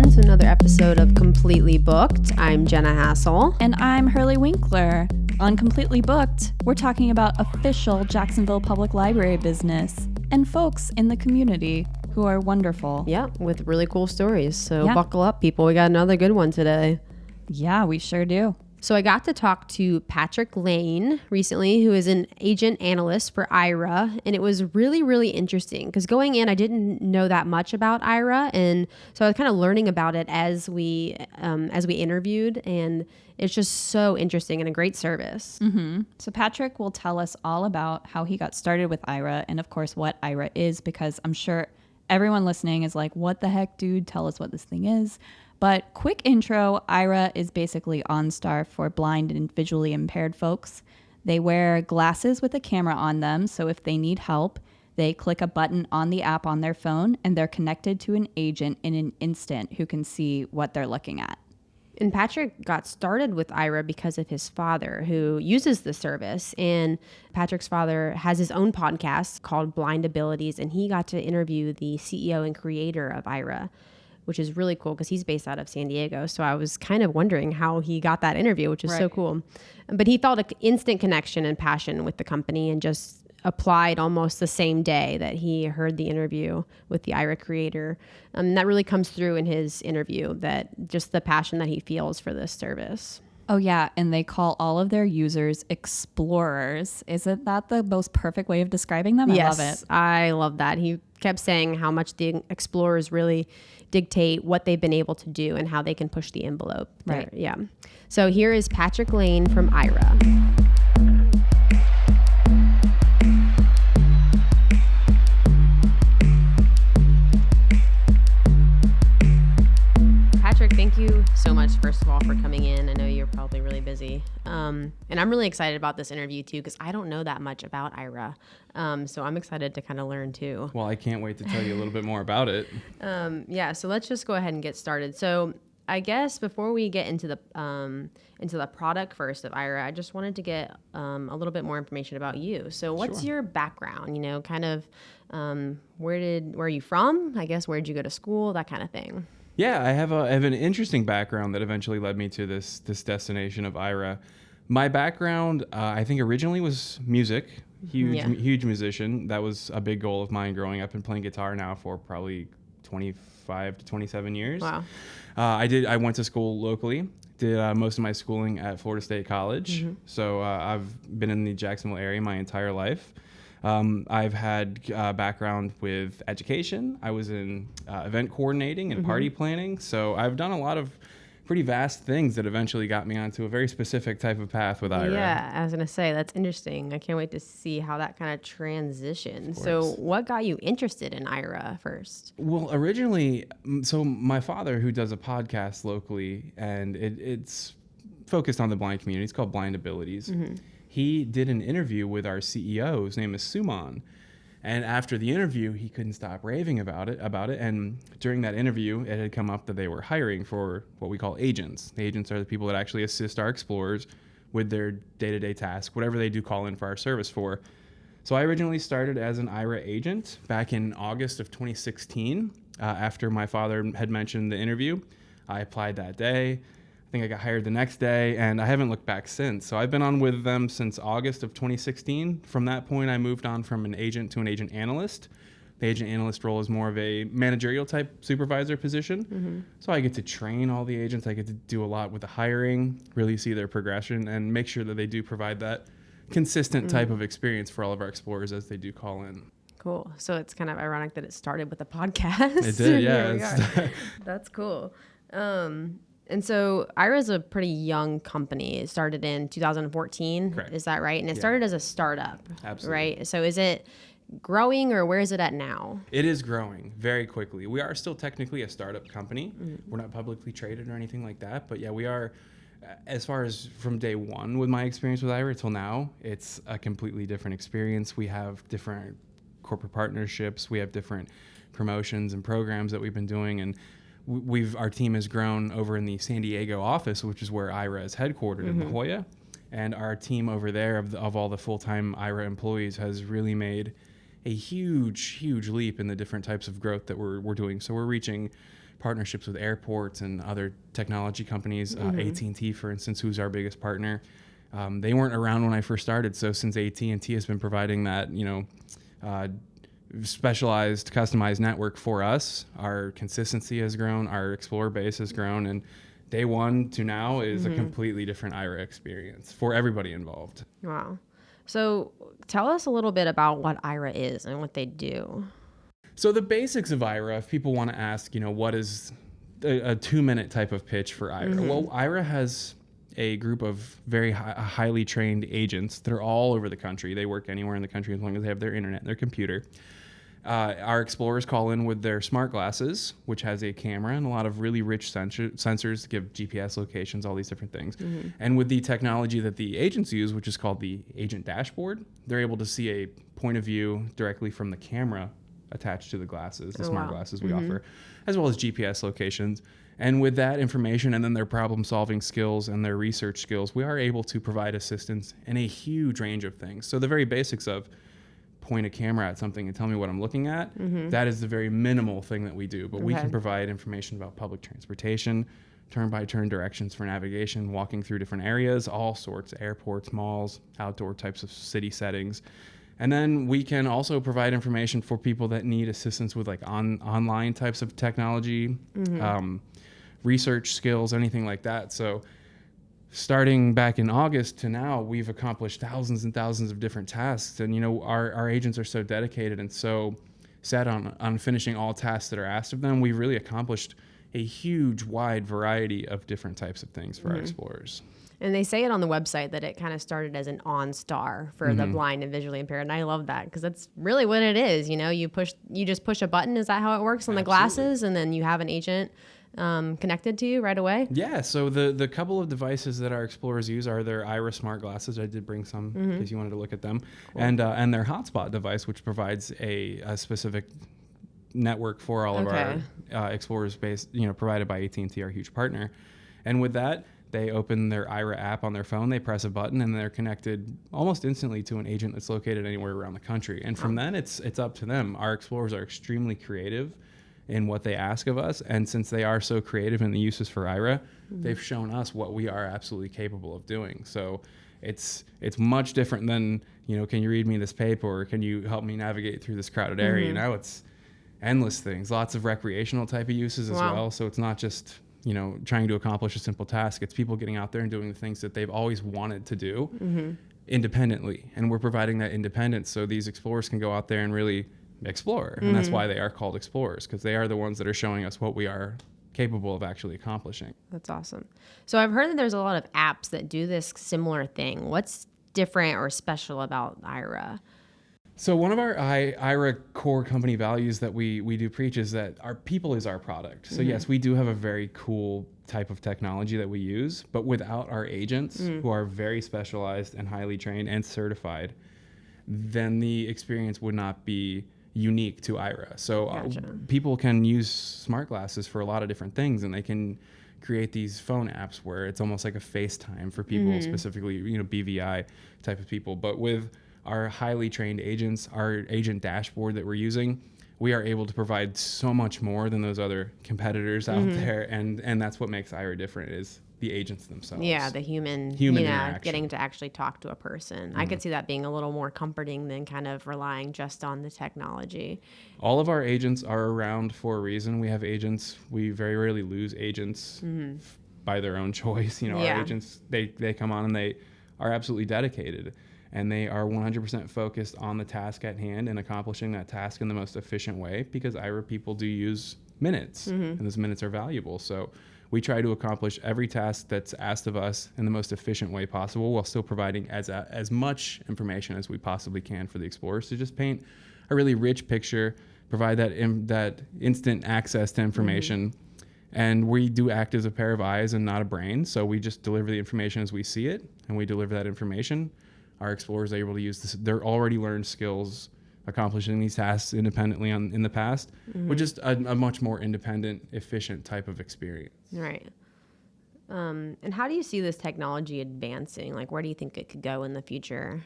everyone, to another episode of Completely Booked. I'm Jenna Hassel. And I'm Hurley Winkler. On Completely Booked, we're talking about official Jacksonville Public Library business and folks in the community who are wonderful. Yeah, with really cool stories. So buckle up, people. We got another good one today. Yeah, we sure do. So I got to talk to Patrick Lane recently, who is an agent analyst for Aira, and it was really, really interesting because going in, I didn't know that much about Aira, and so I was kind of learning about it as we interviewed, and it's just so interesting and a great service. Mm-hmm. So Patrick will tell us all about how he got started with Aira, and of course what Aira is, because I'm sure everyone listening is like, "What the heck, dude? Tell us what this thing is." But quick intro, Aira is basically OnStar for blind and visually impaired folks. They wear glasses with a camera on them, so if they need help, they click a button on the app on their phone, and they're connected to an agent in an instant who can see what they're looking at. And Patrick got started with Aira because of his father, who uses the service. And Patrick's father has his own podcast called Blind Abilities, and he got to interview the CEO and creator of Aira, which is really cool because he's based out of San Diego. So I was kind of wondering how he got that interview, which is so cool. But he felt an instant connection and passion with the company and just applied almost the same day that he heard the interview with the Aira creator. That really comes through in his interview, that just the passion that he feels for this service. Oh, yeah. And they call all of their users explorers. Isn't that the most perfect way of describing them? Yes, I love it. I love that. He kept saying how much the explorers really dictate what they've been able to do and how they can push the envelope. Right. Yeah. So here is Patrick Lane from Aira. Patrick, thank you so much, first of all, for coming in. I know you're probably really busy. And I'm really excited about this interview, too, because I don't know that much about Aira. So I'm excited to kind of learn, too. Well, I can't wait to tell you a little bit more about it. So let's just go ahead and get started. So I guess before we get into the product first of Aira, I just wanted to get a little bit more information about you. So what's your background? You know, kind of where are you from? I guess where did you go to school? That kind of thing. Yeah, I have an interesting background that eventually led me to this destination of Aira. My background, I think originally was music. Huge musician. That was a big goal of mine growing up, and playing guitar now for probably 25 to 27 years. Wow. I went to school locally. Did most of my schooling at Florida State College. Mm-hmm. So I've been in the Jacksonville area my entire life. I've had background with education. I was in event coordinating and party planning. So I've done a lot of pretty vast things that eventually got me onto a very specific type of path with Aira. Yeah, I was going to say, that's interesting. I can't wait to see how that kind of transitions. So what got you interested in Aira first? Well, originally, so my father, who does a podcast locally, and it's focused on the blind community. It's called Blind Abilities. Mm-hmm. He did an interview with our CEO. His name is Suman. And after the interview, he couldn't stop raving about it. And during that interview, it had come up that they were hiring for what we call agents. The agents are the people that actually assist our explorers with their day-to-day tasks, whatever they do call in for our service for. So I originally started as an Aira agent back in August of 2016. After my father had mentioned the interview, I applied that day. I think I got hired the next day, and I haven't looked back since. So I've been on with them since August of 2016. From that point, I moved on from an agent to an agent analyst. The agent analyst role is more of a managerial type supervisor position. Mm-hmm. So I get to train all the agents. I get to do a lot with the hiring, really see their progression, and make sure that they do provide that consistent type of experience for all of our explorers as they do call in. Cool. So it's kind of ironic that it started with a podcast. It did, yeah. That's cool. And so Aira is a pretty young company. It started in 2014. Correct. Is that right? And it started as a startup. Absolutely. Right? So is it growing, or where is it at now? It is growing very quickly. We are still technically a startup company. Mm-hmm. We're not publicly traded or anything like that. But yeah, we are, as far as from day one with my experience with Aira till now, it's a completely different experience. We have different corporate partnerships. We have different promotions and programs that we've been doing. And our team has grown over in the San Diego office, which is where Aira is headquartered in La Jolla. And our team over there of all the full-time Aira employees has really made a huge leap in the different types of growth that we're doing. So we're reaching partnerships with airports and other technology companies. AT&T, for instance, who's our biggest partner. They weren't around when I first started, so since AT&T has been providing that, specialized, customized network for us, our consistency has grown, our Explorer base has grown, and day one to now is a completely different IRA experience for everybody involved. Wow. So tell us a little bit about what IRA is and what they do. So the basics of IRA, if people want to ask, what is a 2-minute type of pitch for IRA? Well, IRA has a group of very highly trained agents that are all over the country. They work anywhere in the country as long as they have their internet and their computer. Our explorers call in with their smart glasses, which has a camera and a lot of really rich sensors to give GPS locations, all these different things. And with the technology that the agents use, which is called the agent dashboard, they're able to see a point of view directly from the camera attached to the glasses, the smart glasses we offer, as well as GPS locations. And with that information and then their problem-solving skills and their research skills, we are able to provide assistance in a huge range of things. So the very basics of point a camera at something and tell me what I'm looking at, that is the very minimal thing that we do. But we can provide information about public transportation, turn-by-turn directions for navigation, walking through different areas, all sorts, airports, malls, outdoor types of city settings. And then we can also provide information for people that need assistance with like online types of technology, research skills, anything like that. So starting back in August to now, we've accomplished thousands and thousands of different tasks. And, our agents are so dedicated and so set on finishing all tasks that are asked of them. We've really accomplished a huge, wide variety of different types of things for our explorers. And they say it on the website that it kind of started as an OnStar for the blind and visually impaired. And I love that because that's really what it is. You just push a button. Is that how it works on the glasses? And then you have an agent connected to you right away? Yeah. So the couple of devices that our explorers use are their Aira smart glasses. I did bring some because you wanted to look at them. Cool. And their hotspot device, which provides a specific network for all of our explorers based, provided by AT&T, our huge partner. And with that, they open their Aira app on their phone, they press a button, and they're connected almost instantly to an agent that's located anywhere around the country. And from then, it's up to them. Our explorers are extremely creative in what they ask of us. And since they are so creative in the uses for Aira, they've shown us what we are absolutely capable of doing. So it's much different than, can you read me this paper, or can you help me navigate through this crowded area? Now it's endless things, lots of recreational type of uses as well. So it's not just trying to accomplish a simple task. It's people getting out there and doing the things that they've always wanted to do independently. And we're providing that independence so these explorers can go out there and really explore. And that's why they are called explorers, because they are the ones that are showing us what we are capable of actually accomplishing. That's awesome. So I've heard that there's a lot of apps that do this similar thing. What's different or special about Aira? So one of our Aira core company values that we do preach is that our people is our product. So yes, we do have a very cool type of technology that we use, but without our agents who are very specialized and highly trained and certified, then the experience would not be unique to Aira. So people can use smart glasses for a lot of different things, and they can create these phone apps where it's almost like a FaceTime for people, specifically, BVI type of people. But with our highly trained agents, our agent dashboard that we're using, we are able to provide so much more than those other competitors out there. And that's what makes Aira different, is the agents themselves. Yeah, the human interaction. Getting to actually talk to a person. I could see that being a little more comforting than kind of relying just on the technology. All of our agents are around for a reason. We have agents. We very rarely lose agents by their own choice. Our agents, they come on and they are absolutely dedicated. And they are 100% focused on the task at hand and accomplishing that task in the most efficient way, because Aira people do use minutes, and those minutes are valuable. So we try to accomplish every task that's asked of us in the most efficient way possible, while still providing as much information as we possibly can for the explorers to just paint a really rich picture, provide that instant access to information. And we do act as a pair of eyes and not a brain. So we just deliver the information as we see it, and we deliver that information. Our explorers are able to use their already learned skills, accomplishing these tasks independently in the past, with just a much more independent, efficient type of experience. Right. And how do you see this technology advancing? Like, where do you think it could go in the future?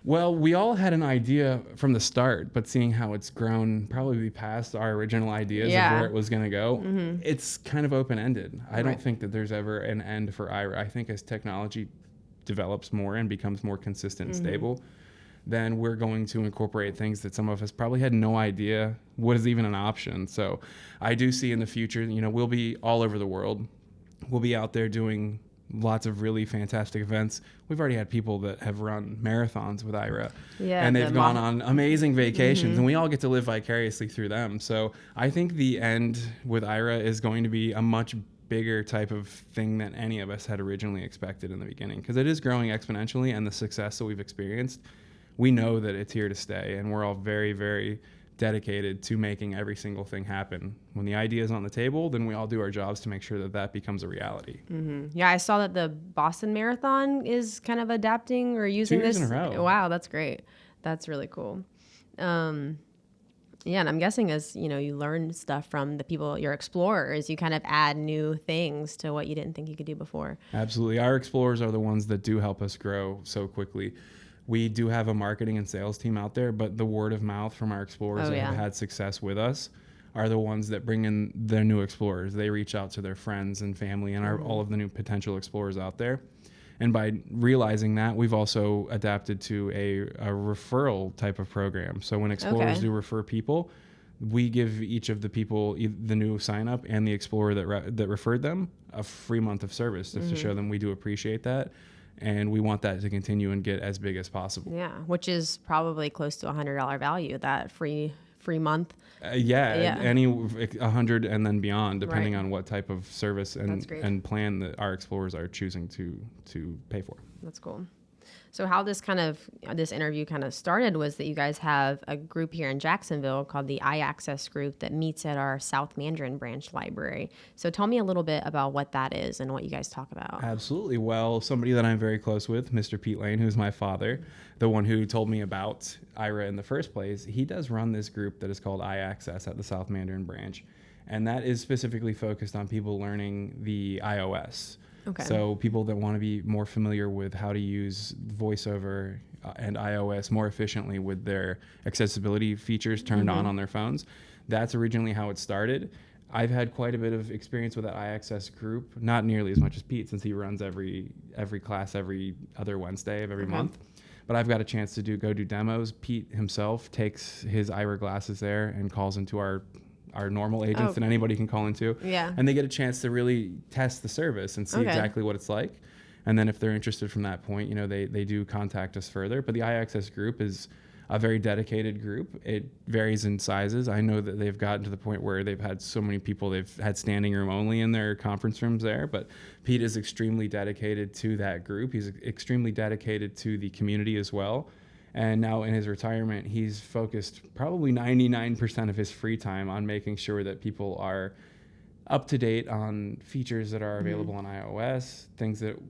Well, we all had an idea from the start, but seeing how it's grown probably past our original ideas of where it was going to go, it's kind of open-ended. I don't think that there's ever an end for Aira. I think as technology develops more and becomes more consistent and stable, then we're going to incorporate things that some of us probably had no idea was even an option. So I do see in the future, you know, we'll be all over the world. We'll be out there doing lots of really fantastic events. We've already had people that have run marathons with Aira, and they've gone on amazing vacations, and we all get to live vicariously through them. So I think the end with Aira is going to be a much bigger type of thing than any of us had originally expected in the beginning, because it is growing exponentially, and the success that we've experienced, we know that it's here to stay, and we're all very, very dedicated to making every single thing happen. When the idea is on the table, then we all do our jobs to make sure that that becomes a reality. Yeah, I saw that the Boston Marathon is kind of adapting or using 2 years this. in a row. Wow, that's great. That's really cool. Yeah, and I'm guessing as you know, you learn stuff from the people, your explorers, you kind of add new things to what you didn't think you could do before. Absolutely. Our explorers are the ones that do help us grow so quickly. We do have a marketing and sales team out there, but the word of mouth from our explorers that have had success with us are the ones that bring in their new explorers. They reach out to their friends and family and all of the new potential explorers out there. And by realizing that, we've also adapted to a referral type of program. So when explorers do refer people, we give each of the people, the new sign up and the explorer that referred them, a free month of service just to show them we do appreciate that. And we want that to continue and get as big as possible. Yeah, which is probably close to $100 value, that free month. Any 100 and then beyond, depending on what type of service and plan that our explorers are choosing to pay for. That's cool. So how this interview kind of started was that you guys have a group here in Jacksonville called the iAccess group that meets at our South Mandarin branch library. So tell me a little bit about what that is and what you guys talk about. Absolutely. Well, somebody that I'm very close with, Mr. Pete Lane, who's my father, the one who told me about Aira in the first place, he does run this group that is called iAccess at the South Mandarin branch. And that is specifically focused on people learning the iOS. Okay. So people that want to be more familiar with how to use VoiceOver and iOS more efficiently with their accessibility features turned on their phones. That's originally how it started. I've had quite a bit of experience with that iAccess group, not nearly as much as Pete, since he runs every class every other Wednesday of every month. But I've got a chance to go do demos. Pete himself takes his Aira glasses there and calls into our normal agents that anybody can call into. Yeah. And they get a chance to really test the service and see exactly what it's like. And then if they're interested from that point, you know, they do contact us further. But the iAccess group is a very dedicated group. It varies in sizes. I know that they've gotten to the point where they've had so many people, they've had standing room only in their conference rooms there. But Pete is extremely dedicated to that group. He's extremely dedicated to the community as well. And now in his retirement, he's focused probably 99% of his free time on making sure that people are up to date on features that are available on iOS, things that,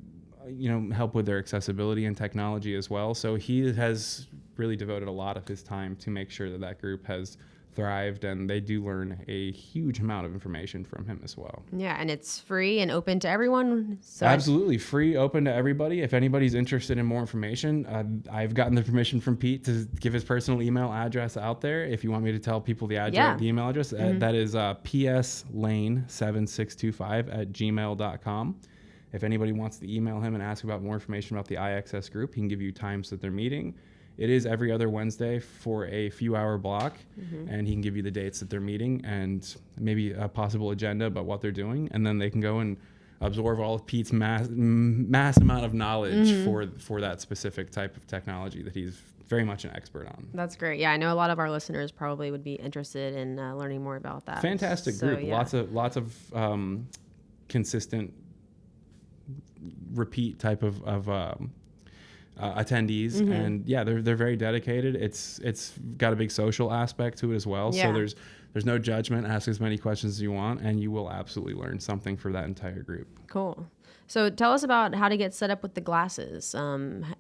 you know, help with their accessibility and technology as well. So he has really devoted a lot of his time to make sure that that group has thrived, and they do learn a huge amount of information from him as well. Yeah, and it's free and open to everyone. So absolutely free, open to everybody. If anybody's interested in more information, I've gotten the permission from Pete to give his personal email address out there. If you want me to tell people the address, the email address, that is pslane7625@gmail.com. If anybody wants to email him and ask about more information about the iAccess group, he can give you times that they're meeting. It is every other Wednesday for a few-hour block, and he can give you the dates that they're meeting and maybe a possible agenda about what they're doing, and then they can go and absorb all of Pete's mass amount of knowledge for that specific type of technology that he's very much an expert on. That's great. Yeah, I know a lot of our listeners probably would be interested in learning more about that. Fantastic group. Yeah. Lots of consistent, repeat type of attendees, and they're very dedicated. It's got a big social aspect to it as well. So there's no judgment. Ask as many questions as you want, and you will absolutely learn something for that entire group. Cool. So tell us about how to get set up with the glasses,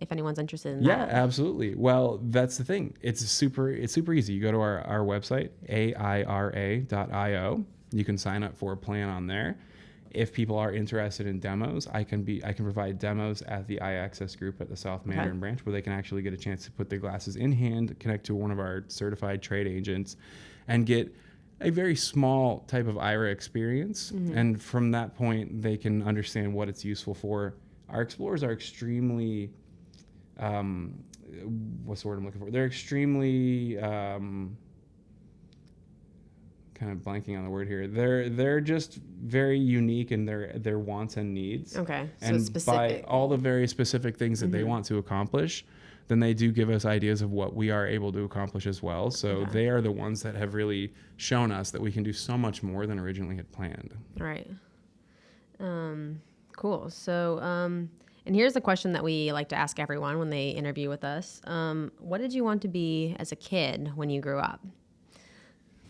if anyone's interested in that. Yeah, absolutely. Well, that's the thing. It's super easy. You go to our website, aira.io. You can sign up for a plan on there. If people are interested in demos, I can provide demos at the iAccess group at the South Mandarin branch, where they can actually get a chance to put their glasses in hand, connect to one of our certified trade agents, and get a very small type of Aira experience. And from that point, they can understand what it's useful for. Our explorers are extremely, what's the word I'm looking for? They're extremely, kind of blanking on the word here. They're just very unique in their wants and needs. Okay. And so specific. by all the very specific things that they want to accomplish, then they do give us ideas of what we are able to accomplish as well. So they are the ones that have really shown us that we can do so much more than originally had planned. Right. Cool. So, and here's a question that we like to ask everyone when they interview with us. What did you want to be as a kid when you grew up?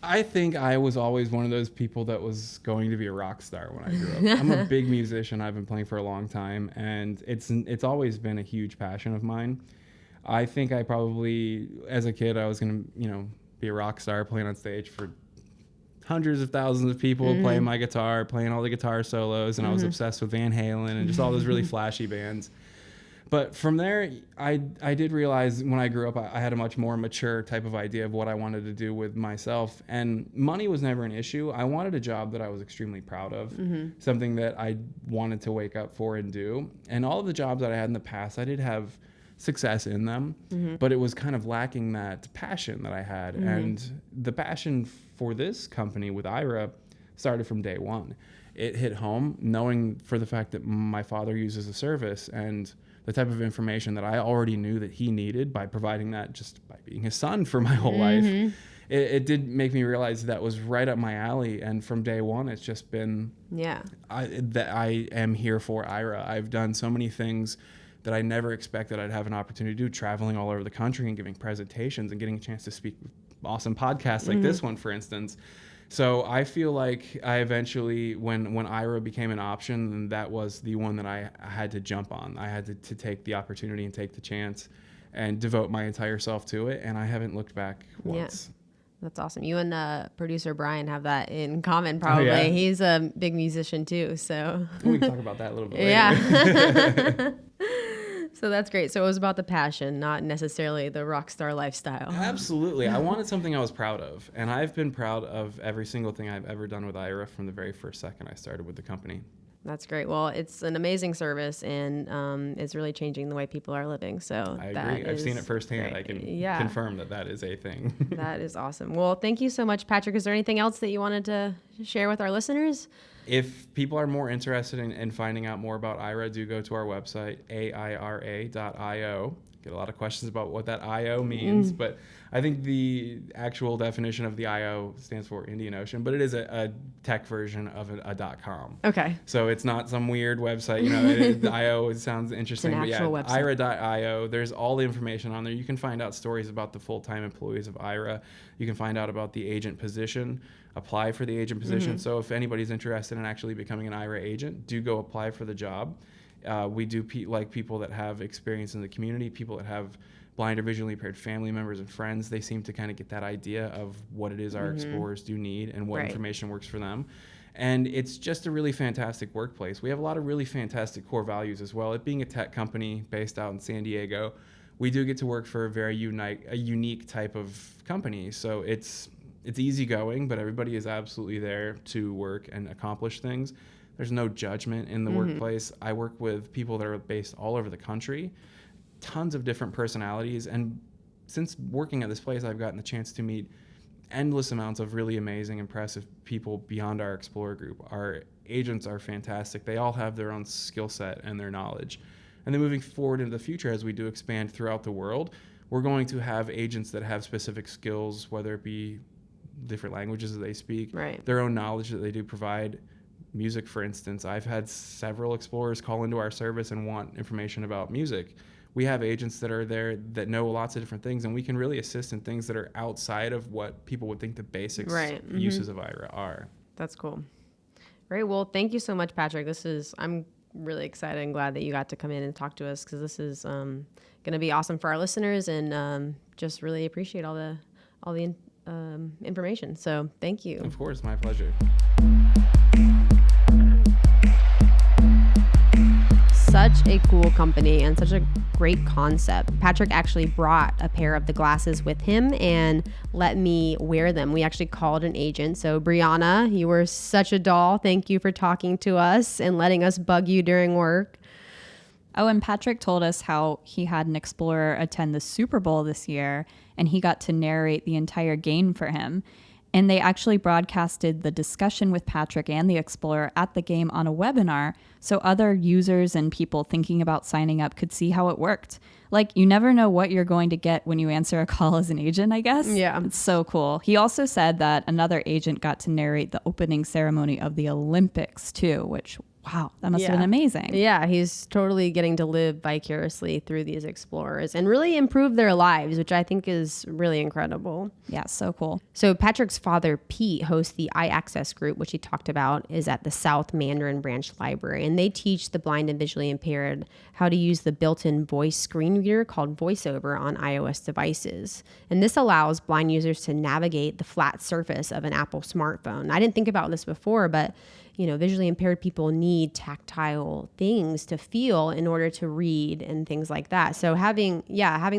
I think I was always one of those people that was going to be a rock star when I grew up. I'm a big musician. I've been playing for a long time, and it's always been a huge passion of mine. I think I probably, as a kid, I was going to, be a rock star, playing on stage for hundreds of thousands of people, playing my guitar, playing all the guitar solos, and I was obsessed with Van Halen and just all those really flashy bands. But from there, I did realize when I grew up, I had a much more mature type of idea of what I wanted to do with myself. And money was never an issue. I wanted a job that I was extremely proud of, something that I wanted to wake up for and do. And all of the jobs that I had in the past, I did have success in them, but it was kind of lacking that passion that I had. And the passion for this company with Aira started from day one. It hit home knowing for the fact that my father uses the service and the type of information that I already knew that he needed by providing that just by being his son for my whole life. It did make me realize that was right up my alley. And from day one, it's just been that I am here for Aira. I've done so many things that I never expected I'd have an opportunity to do, traveling all over the country and giving presentations and getting a chance to speak with awesome podcasts like this one, for instance. So I feel like I eventually, when Aira became an option, then that was the one that I had to jump on. I had to take the opportunity and take the chance and devote my entire self to it. And I haven't looked back once. That's awesome. You and producer Brian have that in common, probably. Oh, yeah? He's a big musician too, so. We can talk about that a little bit later. Yeah. So that's great. So it was about the passion, not necessarily the rock star lifestyle. Absolutely. I wanted something I was proud of. And I've been proud of every single thing I've ever done with Aira from the very first second I started with the company. That's great. Well, it's an amazing service, and it's really changing the way people are living. So I agree. I've seen it firsthand. Great. I can confirm that is a thing. That is awesome. Well, thank you so much, Patrick. Is there anything else that you wanted to share with our listeners? If people are more interested in finding out more about Aira, do go to our website, aira.io. Get a lot of questions about what that IO means, but I think the actual definition of the IO stands for Indian Ocean, but it is a tech version of a .com. Okay. So it's not some weird website. The IO sounds interesting, it's an actual but website. Aira.io. There's all the information on there. You can find out stories about the full-time employees of Aira. You can find out about the agent position. Apply for the agent position. So if anybody's interested in actually becoming an Aira agent, do go apply for the job. We do like people that have experience in the community, people that have blind or visually impaired family members and friends. They seem to kind of get that idea of what it is our explorers do need and what information works for them. And it's just a really fantastic workplace. We have a lot of really fantastic core values as well. It being a tech company based out in San Diego, we do get to work for a very unique type of company. So it's easygoing, but everybody is absolutely there to work and accomplish things. There's no judgment in the workplace. I work with people that are based all over the country, tons of different personalities. And since working at this place, I've gotten the chance to meet endless amounts of really amazing, impressive people beyond our Explorer group. Our agents are fantastic. They all have their own skill set and their knowledge. And then moving forward into the future, as we do expand throughout the world, we're going to have agents that have specific skills, whether it be different languages that they speak, their own knowledge that they do provide. Music, for instance, I've had several explorers call into our service and want information about music. We have agents that are there that know lots of different things, and we can really assist in things that are outside of what people would think the basics uses of Aira are. That's cool. Great. Well, thank you so much, Patrick. I'm really excited and glad that you got to come in and talk to us, because this is going to be awesome for our listeners, and just really appreciate all the information. So thank you. Of course, my pleasure. a cool company and such a great concept. Patrick actually brought a pair of the glasses with him and let me wear them. We actually called an agent. So Brianna, you were such a doll. Thank you for talking to us and letting us bug you during work. Oh, and Patrick told us how he had an Explorer attend the Super Bowl this year, and he got to narrate the entire game for him. And they actually broadcasted the discussion with Patrick and the Explorer at the game on a webinar, so other users and people thinking about signing up could see how it worked. Like, you never know what you're going to get when you answer a call as an agent, I guess. Yeah. It's so cool. He also said that another agent got to narrate the opening ceremony of the Olympics, too, which, wow, that must have been amazing. Yeah, he's totally getting to live vicariously through these explorers and really improve their lives, which I think is really incredible. Yeah, so cool. So Patrick's father, Pete, hosts the iAccess group, which he talked about is at the South Mandarin Branch Library. And they teach the blind and visually impaired how to use the built-in voice screen reader called VoiceOver on iOS devices. And this allows blind users to navigate the flat surface of an Apple smartphone. I didn't think about this before, but visually impaired people need tactile things to feel in order to read and things like that. So having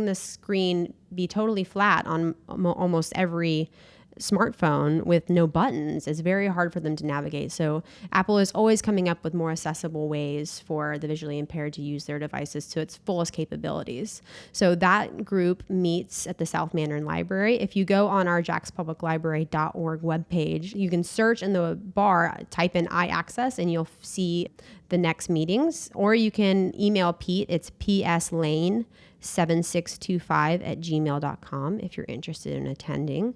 this screen be totally flat on almost every smartphone with no buttons is very hard for them to navigate. So Apple is always coming up with more accessible ways for the visually impaired to use their devices to its fullest capabilities. So that group meets at the South Mandarin Library. If you go on our jackspubliclibrary.org webpage, you can search in the bar, type in iAccess, and you'll see the next meetings. Or you can email Pete. It's pslane7625@gmail.com if you're interested in attending.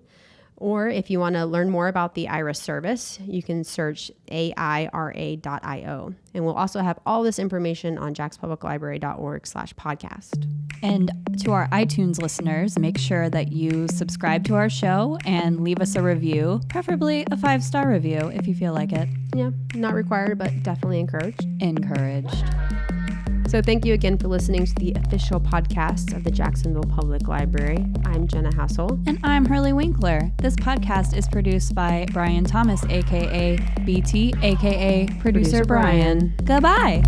Or if you want to learn more about the Aira service, you can search aira.io. And we'll also have all this information on jackspubliclibrary.org/podcast. And to our iTunes listeners, make sure that you subscribe to our show and leave us a review, preferably a 5-star review if you feel like it. Yeah, not required, but definitely encouraged. Encouraged. So thank you again for listening to the official podcast of the Jacksonville Public Library. I'm Jenna Hassel. And I'm Hurley Winkler. This podcast is produced by Brian Thomas, a.k.a. BT, a.k.a. Producer Brian. Goodbye.